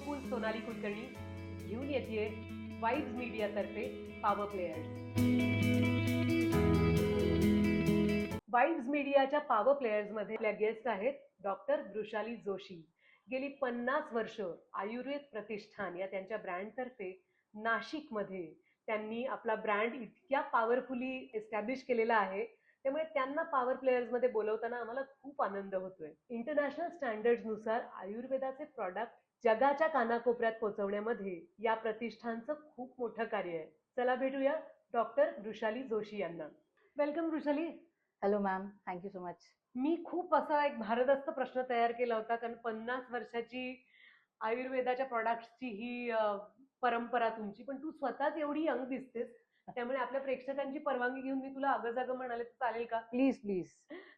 Powerful Sonali Kulkarni घेऊन येते vibes media तर्फे पॉवर प्लेयर्स. वाइब्स मीडियाच्या पॉवर प्लेयर्स मध्ये आपल्या गेस्ट आहेत डॉक्टर वृषाली जोशी. गेली 50 वर्ष आयुर्वेद प्रतिष्ठान या त्यांच्या ब्रँड तर्फे नाशिक मध्ये त्यांनी आपला ब्रँड इतक्या पॉवरफुली एस्टॅब्लिश केलेला आहे, त्यामुळे त्यांना पॉवर प्लेयर्स मध्ये बोलवताना आम्हाला खूप आनंद होतोय. इंटरनॅशनल स्टँडर्ड्स नुसार आयुर्वेदाचे प्रॉडक्ट जगाच्या कानाकोपऱ्यात पोहोचवण्यामध्ये या प्रतिष्ठानचं खूप मोठं कार्य आहे. चला भेटूया डॉक्टर वृषाली जोशी यांना. Welcome Vrushali. Hello ma'am, thank you so much. मी खूप असा एक भारदस्त प्रश्न तयार केला होता, कारण 50 वर्षाची आयुर्वेदाच्या प्रॉडक्ट्सची ही परंपरा तुमची, पण तू स्वतःच एवढी यंग दिसतेस, त्यामुळे आपल्या प्रेक्षकांची परवानगी घेऊन मी तुला अगं म्हणाले तर चालेल का? प्लीज प्लीज,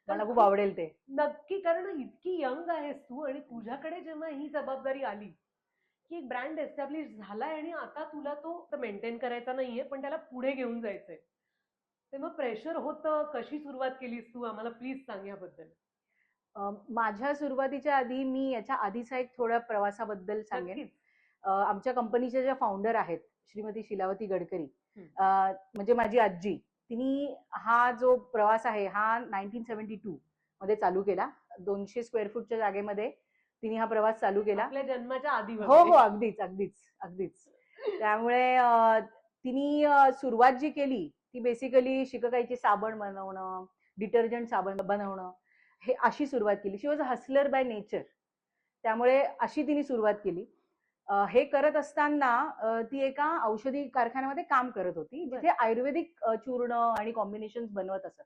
मला खूप आवडेल ते. नक्की, कारण इतकी यंग आहेस तू आणि तुझ्याकडे जेव्हा ही जबाबदारी आली की एक ब्रँड एस्टॅब्लिश झालाय आणि आता तुला तो मेंटेन करायचा नाहीये पण त्याला पुढे घेऊन जायचंय, तेव्हा प्रेशर होतं. कशी सुरुवात केलीस तू, आम्हाला प्लीज सांग याबद्दल. माझ्या सुरुवातीच्या आधी मी याच्या आधीचा एक थोड्या प्रवासाबद्दल सांगेन. आमच्या कंपनीच्या ज्या फाउंडर आहेत श्रीमती शीलावती गडकरी, म्हणजे माझी आजी, तिने हा जो प्रवास आहे हा 1972 मध्ये चालू केला. 200 स्क्वेअर फूटच्या जागेमध्ये तिने हा प्रवास चालू केला. आपल्या जन्माच्या आधी. हो हो, अगदीच अगदीच अगदीच. त्यामुळे तिने सुरुवात जी केली ती बेसिकली शिकाकाईचे साबण बनवणं, डिटर्जंट साबण बनवणं, हे अशी सुरुवात केली. She was a hustler by nature. त्यामुळे अशी तिने सुरुवात केली. हे करत असताना ती एका औषधी कारखान्यामध्ये काम करत होती, जिथे आयुर्वेदिक चूर्ण आणि कॉम्बिनेशन्स बनवत असत.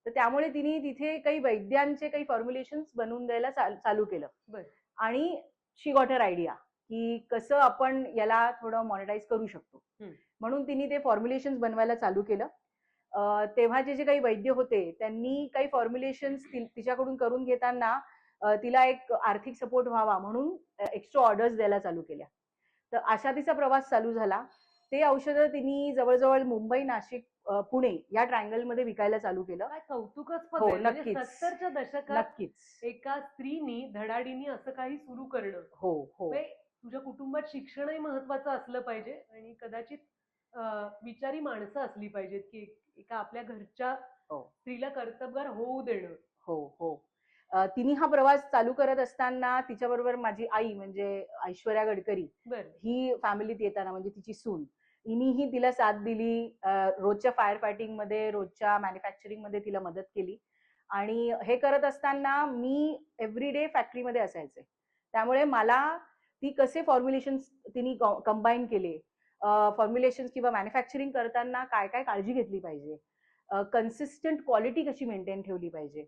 तर त्यामुळे तिने तिथे काही वैद्यांचे काही फॉर्म्युलेशन्स बनवून द्यायला चालू केलं. आणि शी गॉट अर आयडिया की कसं आपण याला थोडं मॉनिटाईज करू शकतो. म्हणून तिने ते फॉर्म्युलेशन्स बनवायला चालू केलं. तेव्हाचे जे काही वैद्य होते त्यांनी काही फॉर्म्युलेशन्स तिच्याकडून करून घेताना तिला एक आर्थिक सपोर्ट व्हावा म्हणून एक्स्ट्रा ऑर्डर्स द्यायला चालू केल्या. तर अशा तिचा प्रवास चालू झाला. ते औषधं तिने जवळजवळ मुंबई, नाशिक, पुणे या ट्रायंगल मध्ये विकायला चालू केलं. काय कौतुकच. हो, नक्कीच. 70च्या दशकात नक्कीच एका स्त्रीनी धडाडीनी असं काही सुरू करणं. हो हो. तुझ्या कुटुंबात शिक्षणही महत्वाचं असलं पाहिजे आणि कदाचित विचारी माणसं असली पाहिजेत की एका आपल्या घरच्या स्त्रीला कर्तबगार होऊ देणं. हो हो. तिने हा प्रवास चालू करत असताना तिच्याबरोबर माझी आई म्हणजे ऐश्वर्या गडकरी ही फॅमिलीत येताना, म्हणजे तिची सून, हिनीही तिला साथ दिली. रोजच्या फायर फायटिंग मध्ये, रोजच्या मॅन्युफॅक्चरिंग मध्ये तिला मदत केली. आणि हे करत असताना मी एव्हरीडे फॅक्टरीमध्ये असायचे. त्यामुळे मला ती कसे फॉर्म्युलेशन्स तिने कंबाईन केले, फॉर्म्युलेशन्स किंवा मॅन्युफॅक्चरिंग करताना काय काय काळजी घेतली पाहिजे, कन्सिस्टंट क्वालिटी कशी मेंटेन ठेवली पाहिजे,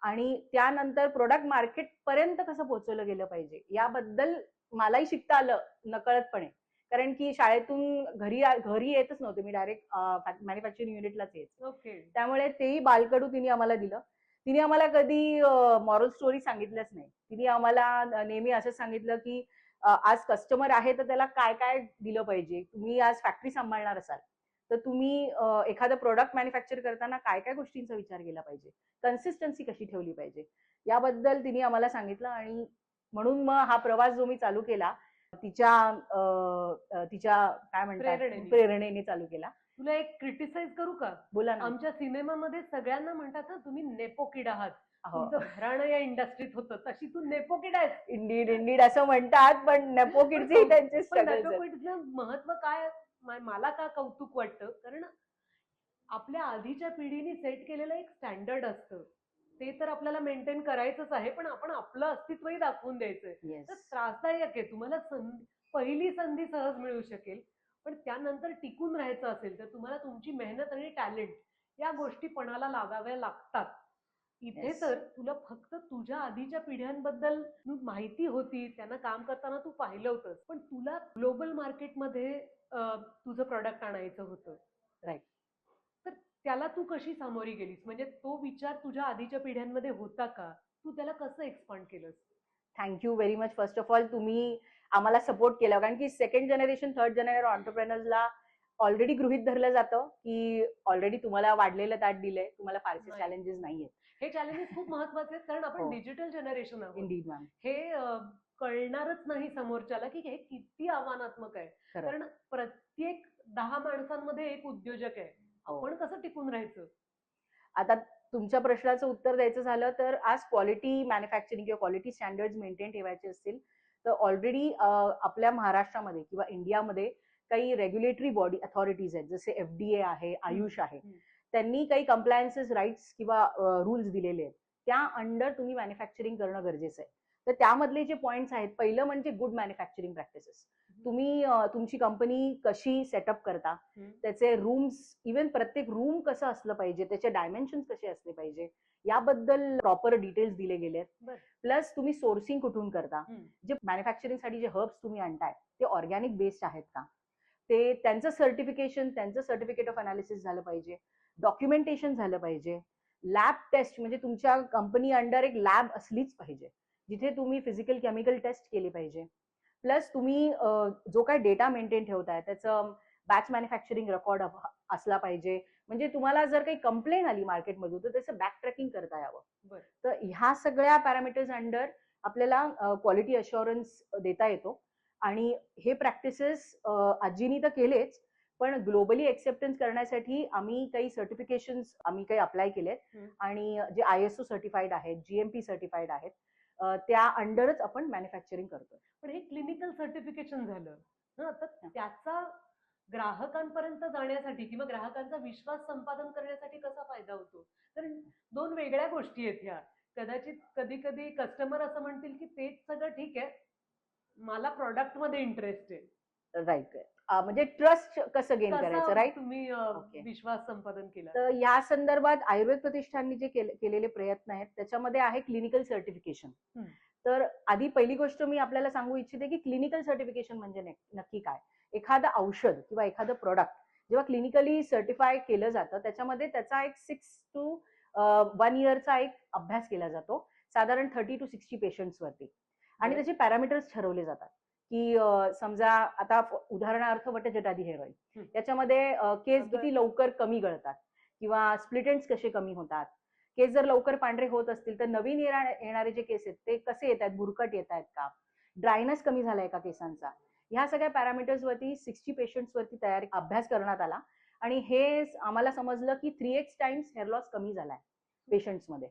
आणि त्यानंतर प्रोडक्ट मार्केट पर्यंत कसं पोहोचवलं गेलं पाहिजे, याबद्दल मलाही शिकता आलं नकळतपणे. कारण की शाळेतून घरी येतच नव्हते मी, डायरेक्ट मॅन्युफॅक्चरिंग युनिटलाच यायचे. त्यामुळे तेही बालकडू तिने आम्हाला दिलं. तिने आम्हाला कधी मॉरल स्टोरी सांगितलंच नाही. तिने आम्हाला नेहमी असं सांगितलं की आज कस्टमर आहे तर त्याला काय काय दिलं पाहिजे. तुम्ही आज फॅक्टरी सांभाळणार असाल तर तुम्ही एखादं प्रोडक्ट मॅन्युफॅक्चर करताना काय काय गोष्टींचा विचार केला पाहिजे, कन्सिस्टन्सी कशी ठेवली पाहिजे, याबद्दल तिने आम्हाला सांगितलं. आणि म्हणून मग हा प्रवास जो मी चालू केला तिच्या काय म्हणतात प्रेरणेने चालू केला. तुला एक क्रिटिसाइज करू का? बोला ना. आमच्या सिनेमामध्ये सगळ्यांना म्हणतात ना तुम्ही नेपो किड आहात, तुमचं घराणं या इंडस्ट्रीत होतं, तशी तू नेपो किड आहेस. इंडीड इंडीड असं म्हणतात, पण नेपो किडचे त्यांचे किडचं महत्व काय मला का कौतुक वाटतं, कारण आपल्या आधीच्या पिढीने सेट केलेलं एक स्टँडर्ड असतं, ते तर आपल्याला मेंटेन करायचंच आहे, पण आपण आपलं अस्तित्वही दाखवून द्यायचंय. तर त्रासदायक आहे. तुम्हाला पहिली संधी सहज मिळू शकेल, पण त्यानंतर टिकून राहायचं असेल तर तुम्हाला तुमची मेहनत आणि टॅलेंट या गोष्टी पणाला लागाव्या लागतात. इथे तर तुला फक्त तुझ्या आधीच्या पिढ्यांबद्दल माहिती होती, त्यांना काम करताना तू पाहिलं होतंस, पण तुला ग्लोबल मार्केटमध्ये तुझं प्रॉडक्ट आणायचं होतं. राईट. तर त्याला तू कशी सामोरी गेलीस? म्हणजे तो विचार तुझ्या आधीच्या पिढ्यांमध्ये होता का? तू त्याला कसं एक्सपांड केलंस? Thank you very much. First of all तुम्ही आम्हाला सपोर्ट केला, कारण की सेकंड जनरेशन, थर्ड जनरेशन ऑन्टरप्रेनर्सला ऑलरेडी गृहीत धरलं जातं की ऑलरेडी तुम्हाला वाढलेलं ताट दिलंय, तुम्हाला फारसे चॅलेंजेस नाहीयेत. हे चॅलेंजेस खूप महत्वाचे आहेत, कारण आपण डिजिटल जनरेशन आहोत. Indeed ma'am. हे कळणारच नाही समोरच्याला की हे किती आव्हानात्मक आहे. खरं. कारण प्रत्येक 10 माणसांमध्ये एक उद्योजक आहे. हो. आपण कसं टिकून राहायचं? आता तुमच्या प्रश्नाचं उत्तर द्यायचं झालं तर आज क्वालिटी मॅन्युफॅक्चरिंग किंवा क्वालिटी स्टँडर्ड्स मेंटेन ठेवायचे असतील तर ऑलरेडी आपल्या महाराष्ट्रामध्ये किंवा इंडियामध्ये काही रेग्युलेटरी बॉडी अथॉरिटीज आहेत, जसे FDA आहे, आयुष आहे. त्यांनी काही कंप्लायन्सेस राईट्स किंवा रूल्स दिलेले आहेत. त्या अंडर तुम्ही मॅन्युफॅक्चरिंग करणं गरजेचं आहे. तर त्यामधले जे पॉइंट्स आहेत, पहिलं म्हणजे गुड मॅन्युफॅक्चरिंग प्रॅक्टिसेस. तुम्ही तुमची कंपनी कशी सेटअप करता, त्याचे रूम्स, इव्हन प्रत्येक रूम कसं असलं पाहिजे, त्याचे डायमेन्शन्स कसे असले पाहिजे, याबद्दल प्रॉपर डिटेल्स दिले गेले आहेत. प्लस तुम्ही सोर्सिंग कुठून करता, जे मॅन्युफॅक्चरिंगसाठी जे हर्ब्स तुम्ही आणताय ते ऑर्गॅनिक बेस्ड आहेत का, ते त्यांचं सर्टिफिकेट ऑफ अनालिसिस झालं पाहिजे, डॉक्युमेंटेशन झालं पाहिजे, लॅब टेस्ट म्हणजे तुमच्या कंपनी अंडर एक लॅब असलीच पाहिजे जिथे तुम्ही फिजिकल केमिकल टेस्ट केली पाहिजे. प्लस तुम्ही जो काही डेटा मेंटेन ठेवताय त्याचं बॅच मॅन्युफॅक्चरिंग रेकॉर्ड असला पाहिजे. म्हणजे तुम्हाला जर काही कंप्लेंट आली मार्केटमधून तर त्याचं बॅक ट्रॅकिंग करता यावं. तर ह्या सगळ्या पॅरामीटर्स अंडर आपल्याला क्वालिटी अश्युरन्स देता येतो. आणि हे प्रॅक्टिसेस आजीनी तर केलेच, पण ग्लोबली एक्सेप्टन्स करण्यासाठी आम्ही काही सर्टिफिकेशन्स आम्ही काही अप्लाय केलेत आणि जे ISO सर्टिफाईड आहेत, GMP सर्टिफाईड आहेत, त्या अंडरच आपण मॅन्युफॅक्चरिंग करतोय. पण हे क्लिनिकल सर्टिफिकेशन झालं ना, तर त्याचा ग्राहकांपर्यंत जाण्यासाठी किंवा ग्राहकांचा विश्वास संपादन करण्यासाठी कसा फायदा होतो? कारण दोन वेगळ्या गोष्टी आहेत ह्या. कदाचित कधी कधी कस्टमर असं म्हणतील की तेच सगळं ठीक आहे, मला प्रॉडक्ट मध्ये इंटरेस्ट आहे. राईट. म्हणजे ट्रस्ट कसं गेन करायचं, राईट? तुम्ही विश्वास संपादन केला तर या संदर्भात आयुर्वेद प्रतिष्ठाननी जे केलेले प्रयत्न आहेत त्याच्यामध्ये आहे क्लिनिकल सर्टिफिकेशन. तर आधी पहिली गोष्ट मी आपल्याला सांगू इच्छिते की क्लिनिकल सर्टिफिकेशन म्हणजे नक्की काय. एखादं औषध किंवा एखादं प्रोडक्ट जेव्हा क्लिनिकली सर्टिफाय केलं जातं त्याच्यामध्ये त्याचा एक 6 to 1 इयरचा एक अभ्यास केला जातो, साधारण 30 to 60 पेशंट्स वरती. आणि त्याचे पॅरामीटर्स ठरवले जातात की समजा आता उदाहरणार्थ वटजटादी हेअर ऑइल, त्याच्यामध्ये केस किती लवकर कमी गळतात किंवा स्प्लिटेंट्स कसे कमी होतात, केस जर लवकर पांढरे होत असतील तर नवीन येणारे जे केस आहेत ते कसे येत आहेत, बुरकट येत आहेत का, ड्रायनेस कमी झालाय का केसांचा, ह्या सगळ्या पॅरामीटर्स वरती 60 पेशंट्स वरती अभ्यास करण्यात आला. आणि हे आम्हाला समजलं की 3x टाइम्स हेअर लॉस कमी झालाय पेशंट्स मध्ये.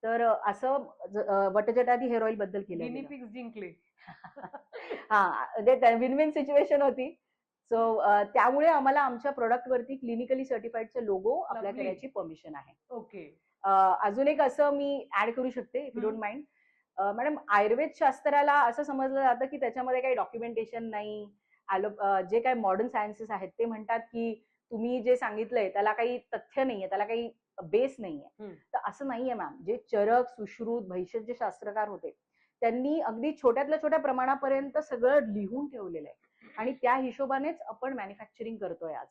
तर असं वटजटादी हेअर ऑइल बद्दल केलं गेलं. जिंकले. हा, विन विन सिच्युएशन होती. सो त्यामुळे आम्हाला आमच्या प्रोडक्ट वरती क्लिनिकली सर्टिफाईडचा लोगो अप्लाय करायची परमिशन आहे. ओके. अजून एक असं मी ऍड करू शकते, if you don't mind. Madam, Ayurveda शास्त्राला असं समजलं जातं की त्याच्यामध्ये काही डॉक्युमेंटेशन नाही. जे काही मॉडर्न सायन्सेस आहेत ते म्हणतात की तुम्ही जे सांगितलंय त्याला काही तथ्य नाहीये, त्याला काही बेस नाहीये. तर असं नाहीये मॅम. जे चरक, सुश्रुत, भैषज जे शास्त्रकार होते त्यांनी अगदी छोट्यातल्या छोट्या प्रमाणापर्यंत सगळं लिहून ठेवलेलं आहे आणि त्या हिशोबानेच आपण मॅन्युफॅक्चरिंग करतोय आज.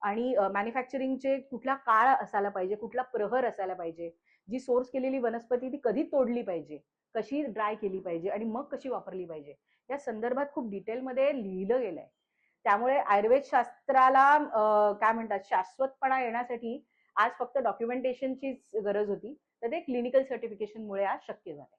आणि मॅन्युफॅक्चरिंगचे कुठला काळ असायला पाहिजे, कुठला प्रहर असायला पाहिजे, जी सोर्स केलेली वनस्पती ती कधी तोडली पाहिजे, कशी ड्राय केली पाहिजे आणि मग कशी वापरली पाहिजे, या संदर्भात खूप डिटेलमध्ये लिहिलं गेलंय. त्यामुळे आयुर्वेद शास्त्राला काय म्हणतात, शाश्वतपणा येण्यासाठी आज फक्त डॉक्युमेंटेशनचीच गरज होती, तर ते क्लिनिकल सर्टिफिकेशनमुळे आज शक्य झालंय.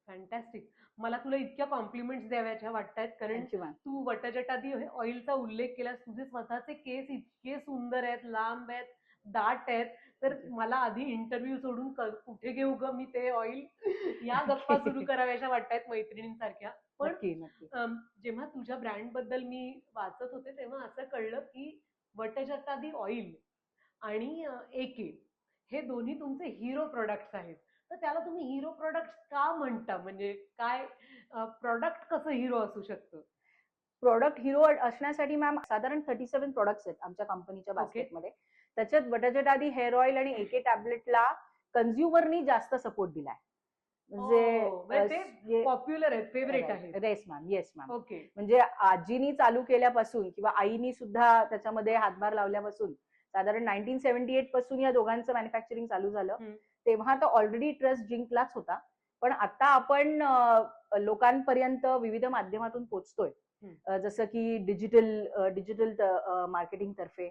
फॅन्टॅस्टिक. मला तुला इतक्या कॉम्प्लिमेंट्स द्याव्याच्या वाटतायत, कारण तू वटजटादी ऑइलचा उल्लेख केलास. तुझे स्वतःचे केस इतके सुंदर आहेत, लांब आहेत, दाट आहेत. तर मला आधी इंटरव्ह्यू सोडून कुठे घेऊ ग मी ते ऑइल, या गप्पा सुरू कराव्याच्या वाटतायत मैत्रिणींसारख्या. पण जेव्हा तुझ्या ब्रँड बद्दल मी वाचत होते तेव्हा असं कळलं की वटजटादी ऑइल आणि AK हे दोन्ही तुमचे हिरो प्रोडक्ट्स आहेत. तर त्याला तुम्ही हिरो प्रोडक्ट का म्हणता? म्हणजे काय प्रोडक्ट कसं हिरो असू शकतं? प्रोडक्ट हिरो असण्यासाठी मॅम साधारण 37 प्रोडक्ट्स आहेत आमच्या कंपनीच्या बास्केटमध्ये. त्याच्यात वटजटादी हेअर ऑइल आणि AK टॅबलेटला कन्झ्युमरनी जास्त सपोर्ट दिलाय. म्हणजे पॉप्युलर आहे, फेवरेट आहे. Yes ma'am, yes ma'am. Okay. म्हणजे आजीनी चालू केल्यापासून किंवा आईनी सुद्धा त्याच्यामध्ये हातभार लावल्यापासून साधारण 1978 पासून या दोघांचं मॅन्युफॅक्चरिंग चालू झालं. तेव्हा तर ऑलरेडी ट्रस्ट जिंकलाच होता, पण आता आपण लोकांपर्यंत विविध माध्यमातून पोहोचतोय, जसं की डिजिटल मार्केटिंग तर्फे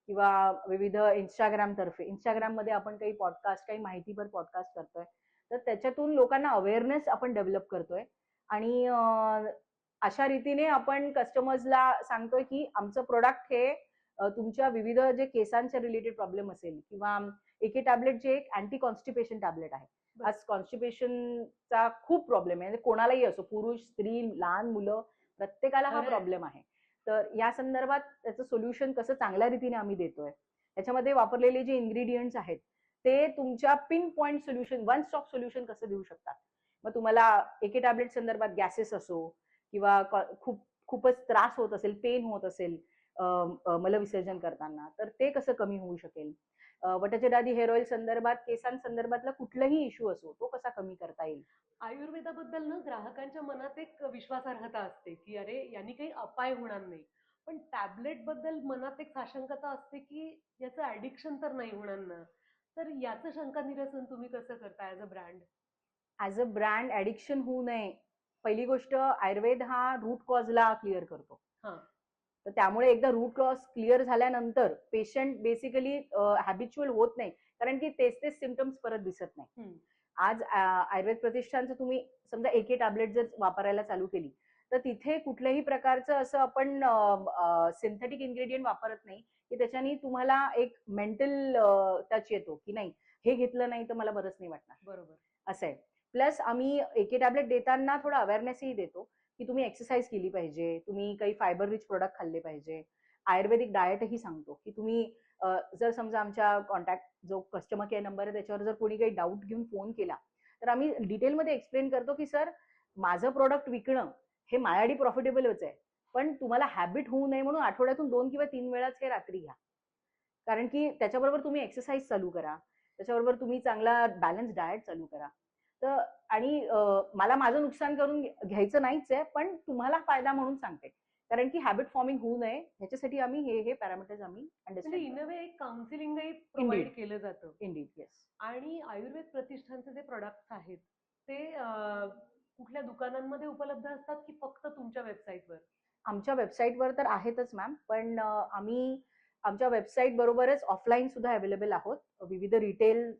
किंवा विविध इंस्टाग्राम तर्फे. इंस्टाग्राम मध्ये आपण काही पॉडकास्ट, काही माहितीपर पॉडकास्ट करतोय, तर त्याच्यातून लोकांना अवेअरनेस आपण डेव्हलप करतोय. आणि अशा रीतीने आपण कस्टमर्सला सांगतोय की आमचं प्रोडक्ट हे तुमच्या विविध जे केसांच्या रिलेटेड प्रॉब्लेम असेल किंवा एके टॅबलेट जे एक अँटी कॉन्स्टिपेशन टॅबलेट आहे. आज कॉन्स्टिपेशनचा खूप प्रॉब्लेम आहे, कोणालाही असो, पुरुष, स्त्री, लहान मुलं, प्रत्येकाला हा प्रॉब्लेम आहे. तर या संदर्भात त्याचं सोल्युशन कसं चांगल्या रीतीने आम्ही देतोय, त्याच्यामध्ये वापरलेले जे इन्ग्रेडियंट्स आहेत ते तुमच्या pin point solution, one stop solution कसं देऊ शकतात. मग तुम्हाला एके टॅबलेट संदर्भात गॅसेस असो किंवा खूपच त्रास होत असेल, पेन होत असेल मलविसर्जन करताना, तर ते कसं कमी होऊ शकेल. वटाचे डादी हेअर ऑइल संदर्भात केसांसंदर्भातला कुठलाही इश्यू असो तो कसा कमी करता येईल. आयुर्वेदाबद्दल ना ग्राहकांच्या मनात एक विश्वासार्हता असते की अरे यांनी काही अपाय होणार नाही, पण टॅबलेट बद्दल मनात एक साशंकता असते की याचं ऍडिक्शन तर नाही होणार ना. तर याचं शंका निरसन तुम्ही कसं करता as a brand? As a brand addiction होऊ नये, पहिली गोष्ट आयुर्वेद हा रूट कॉजला क्लिअर करतो. तर त्यामुळे एकदा रूट कॉज क्लिअर झाल्यानंतर पेशंट बेसिकली हॅबिच्युअल होत नाही, कारण की तेच सिम्पटम्स परत दिसत नाही. आज आयुर्वेद प्रतिष्ठानचं तुम्ही समजा एके टॅबलेट जर वापरायला चालू केली तर तिथे कुठल्याही प्रकारचं असं आपण सिंथेटिक इन्ग्रेडियंट वापरत नाही की त्याच्याने तुम्हाला एक मेंटल टच येतो की नाही हे घेतलं नाही तर मला बरंच नाही वाटणार. बरोबर. असं आहे. प्लस आम्ही एके टॅबलेट देताना थोडं अवेअरनेसही देतो की तुम्ही एक्सरसाइज केली पाहिजे, तुम्ही काही फायबर रिच प्रोडक्ट खाल्ले पाहिजे, आयुर्वेदिक डाएटही सांगतो की तुम्ही जर समजा आमच्या कॉन्टॅक्ट जो कस्टमर केअर नंबर आहे त्याच्यावर जर कोणी काही डाऊट घेऊन फोन केला तर आम्ही डिटेलमध्ये एक्सप्लेन करतो की सर माझं प्रोडक्ट विकणं हे माझ्यासाठी प्रॉफिटेबलच आहे, पण तुम्हाला हॅबिट होऊ नये म्हणून आठवड्यातून 2 किंवा 3 वेळाच हे रात्री घ्या, कारण की त्याच्याबरोबर तुम्ही एक्सरसाइज चालू करा, त्याच्याबरोबर तुम्ही चांगला बॅलन्स डाएट चालू करा. तर आणि मला माझं नुकसान करून घ्यायचं नाहीच आहे, पण तुम्हाला फायदा म्हणून सांगते, कारण की हॅबिट फॉर्मिंग होऊ नये ह्याच्यासाठी आम्ही हे पॅरामीटर्स आम्ही म्हणजे अंडरस्टँड इन अ वे एक काउन्सिलिंगही प्रोव्हाइड केलं जातं. Indeed, yes. आणि आयुर्वेद प्रतिष्ठानचे जे प्रोडक्ट्स आहेत ते कुठल्या दुकानांमध्ये उपलब्ध असतात की फक्त तुमच्या वेबसाईटवर? आमच्या वेबसाईटवर तर आहेतच मॅम, पण आम्ही आमच्या वेबसाईट बरोबरच ऑफलाईन सुद्धा अवेलेबल आहोत. विविध रिटेल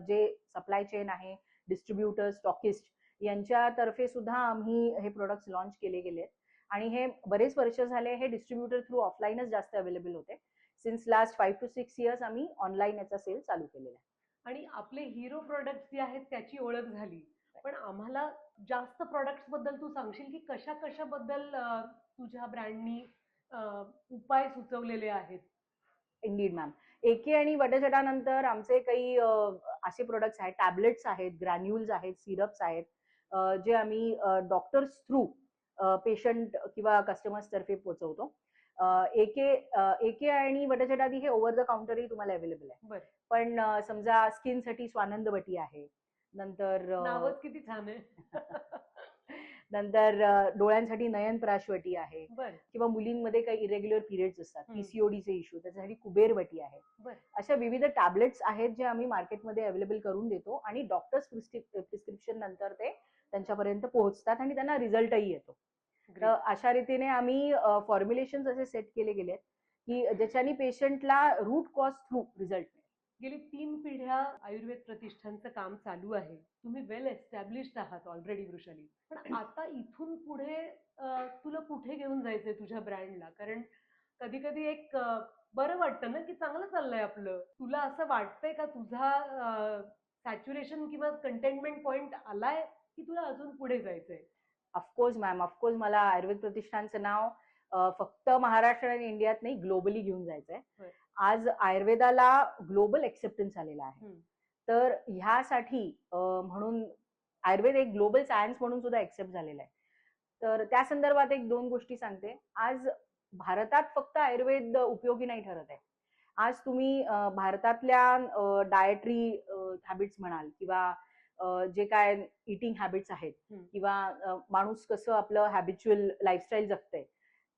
जे सप्लाय चेन आहे, डिस्ट्रीब्युटर, स्टॉकिस्ट यांच्यातर्फे सुद्धा आम्ही हे प्रोडक्ट्स लॉन्च केले गेले आहेत आणि हे बरेच वर्ष झाले हे डिस्ट्रीब्युटर थ्रू ऑफलाईनच जास्त अवेलेबल होते. सिन्स लास्ट 5 to 6 इयर्स आम्ही ऑनलाईन याचा सेल चालू केलेला आहे. आणि आपले हिरो प्रोडक्ट्स जे आहेत त्याची ओळख झाली, पण आम्हाला जास्त प्रोडक्ट्स बद्दल तू सांगशील की कशा कशा बद्दल तुझ्या ब्रँडनी उपाय सुचवलेले आहेत? Indeed ma'am. एके आणि वटजटानंतर आमचे काही असे प्रोडक्ट्स आहेत, टॅबलेट्स आहेत, ग्रॅन्युल्स आहेत, सिरप्स आहेत, जे आम्ही डॉक्टर्स थ्रू पेशंट किंवा कस्टमर्स तर्फे पोहोचवतो. एके आणि वटजटादी हे ओव्हर द काउंटरही तुम्हाला अवेलेबल आहे. पण समजा स्किनसाठी स्वानंदवटी आहे, नंतर नावच किती छान आहे. नंतर डोळ्यांसाठी नयनप्राशवटी आहे, किंवा मुलींमध्ये काही इरेग्युलर पिरियड्स असतात, पीसीओडीचे इश्यू, त्याच्यासाठी कुबेरवटी आहे. अशा विविध टॅबलेट्स आहेत जे आम्ही मार्केटमध्ये अवेलेबल करून देतो आणि डॉक्टर्स प्रिस्क्रिप्शन नंतर ते त्यांच्यापर्यंत पोहोचतात आणि त्यांना रिझल्टही येतो. तर अशा रीतीने आम्ही फॉर्म्युलेशन असे सेट केले गेले की ज्याच्यानी पेशंटला रूट कॉज थ्रू रिझल्ट मिळेल. गेली 3 पिढ्या आयुर्वेद प्रतिष्ठानचं काम चालू आहे. तुम्ही वेल एस्टॅब्लिश्ड आहात ऑलरेडी वृषाली. पण आता इथून पुढे तुला कुठे घेऊन जायचंय तुझ्या ब्रँडला? कारण कधी कधी एक बरं वाटतं ना की चांगलं चाललंय आपलं. तुला असं वाटतंय का तुझा सॅच्युरेशन किंवा कंटेनमेंट पॉइंट आलाय की तुला अजून पुढे जायचंय? ऑफकोर्स मॅम, ऑफकोर्स मला आयुर्वेद प्रतिष्ठानचं नाव फक्त महाराष्ट्र आणि इंडियात नाही, ग्लोबली घेऊन जायचंय. आज आयुर्वेदाला ग्लोबल एक्सेप्टन्स आलेला आहे. तर ह्यासाठी म्हणून आयुर्वेद एक ग्लोबल सायन्स म्हणून सुद्धा एक्सेप्ट झालेला आहे. तर त्या संदर्भात एक 2 गोष्टी सांगते. आज भारतात फक्त आयुर्वेद उपयोगी नाही ठरत आहे. आज तुम्ही भारतातल्या डायटरी हॅबिट्स म्हणाल किंवा जे काय इटिंग हॅबिट्स आहेत किंवा माणूस कसं आपलं हॅबिच्युअल लाईफस्टाईल जगतंय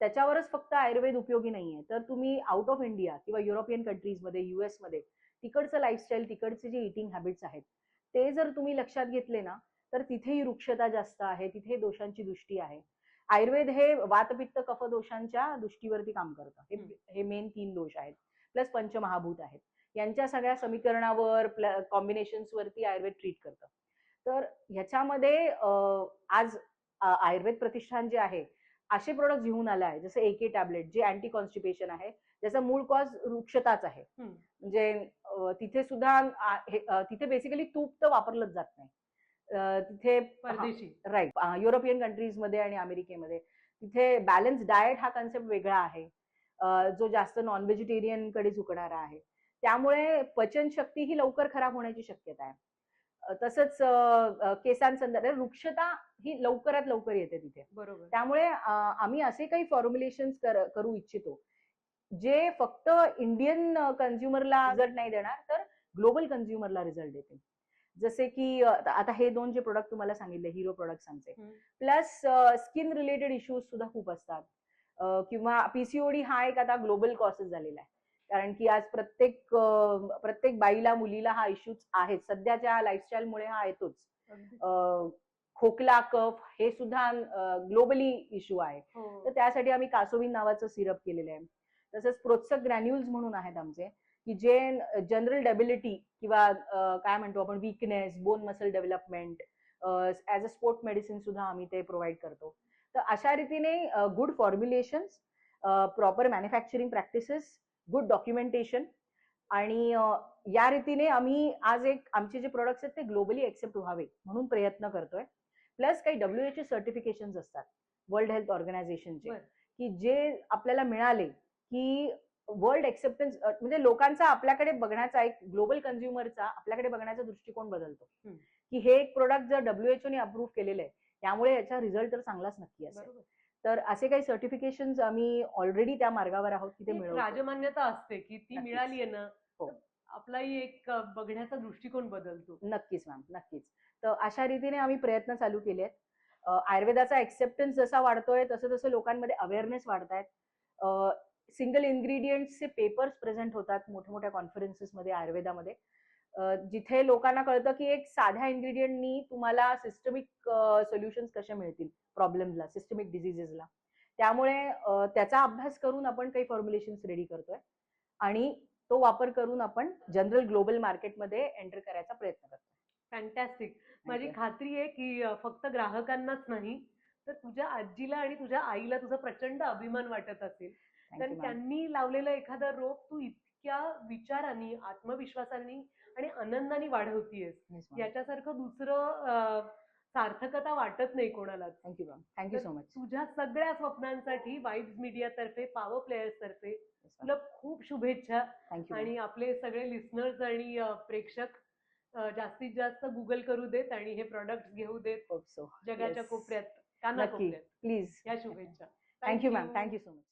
त्याच्यावरच फक्त आयुर्वेद उपयोगी नाहीये. तर तुम्ही आउट ऑफ इंडिया किंवा युरोपियन कंट्रीजमध्ये, US मध्ये तिकडचं लाईफस्टाईल, तिकडचे जे इटिंग हॅबिट्स आहेत ते जर तुम्ही लक्षात घेतले ना तर तिथेही वृक्षता जास्त आहे, तिथे दोषांची दृष्टी आहे. आयुर्वेद हे वातपित्त कफ दोषांच्या दृष्टीवरती काम करतं. हे मेन 3 दोष आहेत, प्लस पंचमहाभूत आहेत. यांच्या सगळ्या समीकरणावर कॉम्बिनेशन्स वरती आयुर्वेद ट्रीट करतं. तर ह्याच्यामध्ये आज आयुर्वेद प्रतिष्ठान जे आहे असे प्रोडक्ट घेऊन आले आहे, जसं AK टॅबलेट जे अँटी कॉन्स्टिपेशन आहे, ज्याचा मूळ कॉज वृक्षताच आहे. म्हणजे तिथे सुद्धा तिथे बेसिकली तूप तर वापरलंच जात नाही. तिथे परदेशी राईट युरोपियन कंट्रीजमध्ये आणि अमेरिकेमध्ये तिथे बॅलन्स डाएट हा कन्सेप्ट वेगळा आहे, जो जास्त नॉन व्हेजिटेरियन कडे झुकणारा आहे. त्यामुळे पचनशक्ती ही लवकर खराब होण्याची शक्यता आहे. तसंच केसांसंदर्भात वृक्षता ही लवकरात लवकर येते तिथे. बरोबर. त्यामुळे आम्ही असे काही फॉर्म्युलेशन करू इच्छितो जे फक्त इंडियन कन्झ्युमरला रिझल्ट नाही देणार, तर ग्लोबल कन्झ्युमरला रिझल्ट देतील. जसे की आता हे 2 जे प्रोडक्ट तुम्हाला सांगितले हिरो प्रोडक्ट्स आमचे, प्लस स्किन रिलेटेड इश्यूज सुद्धा खूप असतात, किंवा PCOD हा एक आता ग्लोबल कॉसेस झालेला आहे. कारण की आज प्रत्येक बाईला मुलीला हा इश्यूज आहे, सध्याच्या लाईफस्टाईलमुळे हा येतोच. खोकला कफ हे सुद्धा ग्लोबली इश्यू आहे. तर त्यासाठी आम्ही कासोविन नावाचं सिरप केलेलं आहे. तसंच प्रोत्सक ग्रॅन्युल्स म्हणून आहेत आमचे, की जे जनरल डेबिलिटी किंवा काय म्हणतो आपण weakness, bone muscle development, as a sport medicine सुद्धा आम्ही ते प्रोव्हाइड करतो. तर अशा रीतीने good formulations, proper manufacturing practices, good documentation आणि या रीतीने आम्ही आज आमचे जे प्रोडक्ट्स आहेत ते ग्लोबली एक्सेप्ट व्हावे म्हणून प्रयत्न करतोय. प्लस काही WHO सर्टिफिकेशन असतात वर्ल्ड हेल्थ ऑर्गनायझेशनचे, की जे आपल्याला मिळाले की वर्ल्ड एक्सेप्टन्स, म्हणजे लोकांचा आपल्याकडे बघण्याचा, एक ग्लोबल कन्झ्युमरचा आपल्याकडे बघण्याचा दृष्टिकोन बदलतो, की हे एक प्रोडक्ट जर WHO ने अप्रूव्ह केलेलं आहे त्यामुळे याचा रिझल्ट तर चांगलाच नक्की असेल. तर असे काही सर्टिफिकेशन आम्ही ऑलरेडी त्या मार्गावर आहोत की ते मिळवतो. राजमान्यता असते की ती मिळाली आहे ना, आपलाही एक बघण्याचा दृष्टिकोन बदलतो. नक्कीच मॅम, नक्कीच. तर अशा रीतीने आम्ही प्रयत्न चालू केले आहेत. आयुर्वेदाचा एक्सेप्टन्स जसा वाढतोय तसं तसं लोकांमध्ये अवेअरनेस वाढतायत. सिंगल इन्ग्रेडियंट्सचे पेपर्स प्रेझेंट होतात मोठ्या मोठ्या कॉन्फरन्सेसमध्ये आयुर्वेदामध्ये, जिथे लोकांना कळतं की एक साध्या इन्ग्रेडियंटनी तुम्हाला सिस्टमिक सोल्युशन्स कसे मिळतील प्रॉब्लेमला, सिस्टमिक डिझिजेसला. त्यामुळे त्याचा अभ्यास करून आपण काही फॉर्म्युलेशन्स रेडी करतोय आणि तो वापर करून आपण जनरल ग्लोबल मार्केटमध्ये एंटर करायचा प्रयत्न करतोय. फॅन्टॅस्टिक. माझी खात्री आहे की फक्त ग्राहकांनाच नाही तर तुझ्या आजीला आणि तुझ्या आईला तुझा प्रचंड अभिमान वाटत असेल, कारण त्यांनी लावलेलं एखादं रोप तू इतक्या विचारांनी, आत्मविश्वासाने आणि आनंदाने वाढवतीयस. याच्यासारखं दुसरं सार्थकता वाटत नाही कोणालाच. Thank you ma'am, thank you so much. तुझ्या सगळ्या स्वप्नांसाठी वाइब्स मीडिया तर्फे, पॉवर प्लेयर्स तर्फे तुला खूप शुभेच्छा. आणि आपले सगळे लिसनर्स आणि प्रेक्षक जास्तीत जास्त गुगल करू देत आणि हे प्रोडक्ट घेऊ देत जगाच्या कोपऱ्यात, कानाकोपऱ्यात. प्लीज. या शुभेच्छा. Thank you ma'am, thank you so much.